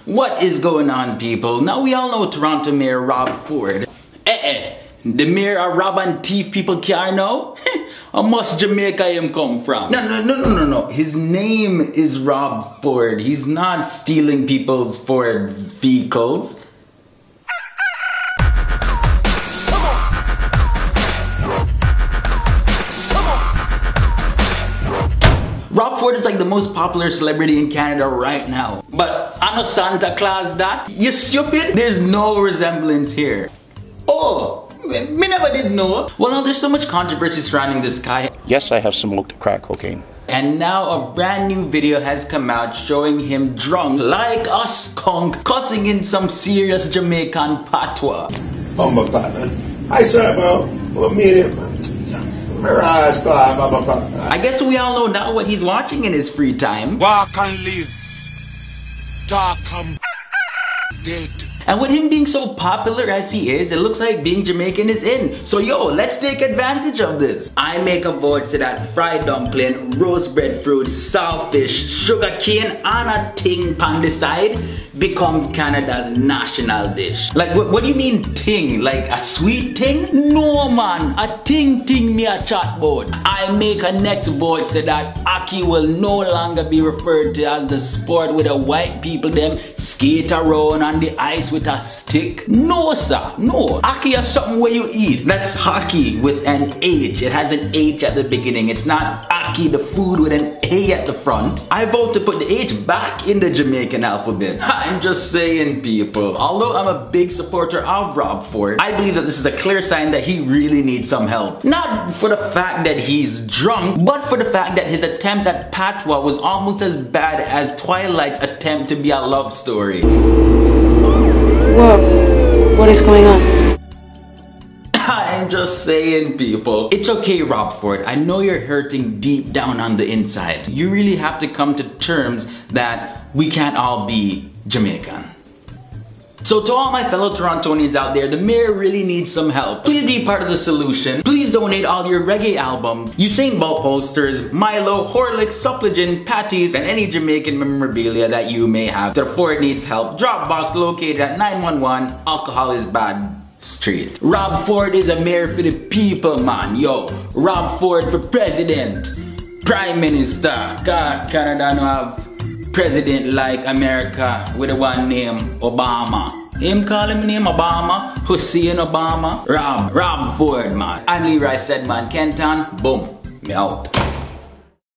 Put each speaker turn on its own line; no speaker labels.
What is going on, people? Now we all know Toronto Mayor Rob Ford. The mayor of rob and thief people care now? How much Jamaica him come from? No. His name is Rob Ford. He's not stealing people's Ford vehicles. Rob Ford is like the most popular celebrity in Canada right now. But I know Santa Claus that. You stupid? There's no resemblance here. Oh, me never did know. Well, now there's so much controversy surrounding this guy.
Yes, I have smoked crack cocaine.
And now a brand new video has come out showing him drunk like a skunk, cussing in some serious Jamaican patois.
Oh my God. I said, bro, for a minute,
I guess we all know now what he's watching in his free time.
Walk and live. Dark and dead.
And with him being so popular as he is, it looks like being Jamaican is in. So yo, let's take advantage of this. I make a vote so that fried dumpling, roast breadfruit, saltfish, sugar cane, and a ting pan the side become Canada's national dish. Like, what do you mean ting? Like a sweet ting? No man, a ting me a chat about. I make a next vote so that hockey will no longer be referred to as the sport where the white people them skate around on the ice with a stick. No sir, no. Hockey is something where you eat. That's hockey with an H. It has an H at the beginning. It's not hockey, the food with an A at the front. I vote to put the H back in the Jamaican alphabet. I'm just saying, people. Although I'm a big supporter of Rob Ford, I believe that this is a clear sign that he really needs some help. Not for the fact that he's drunk, but for the fact that his attempt at patois was almost as bad as Twilight's attempt to be a love story.
Whoa, what is going on?
I'm just saying, people. It's okay, Rob Ford. I know you're hurting deep down on the inside. You really have to come to terms that we can't all be Jamaican. So to all my fellow Torontonians out there, the mayor really needs some help. Please be part of the solution. Please donate all your reggae albums, Usain Bolt posters, Milo, Horlicks, Suppligin, patties, and any Jamaican memorabilia that you may have. The Ford needs help. Dropbox located at 911 Alcohol is Bad Street. Rob Ford is a mayor for the people, man. Yo, Rob Ford for president, prime minister. God, Canada no have president like America with the one name Obama. Him call him name Obama, Hussein Obama. Rob Ford, man. I'm Leroy Sedman Kenton. Boom, me out.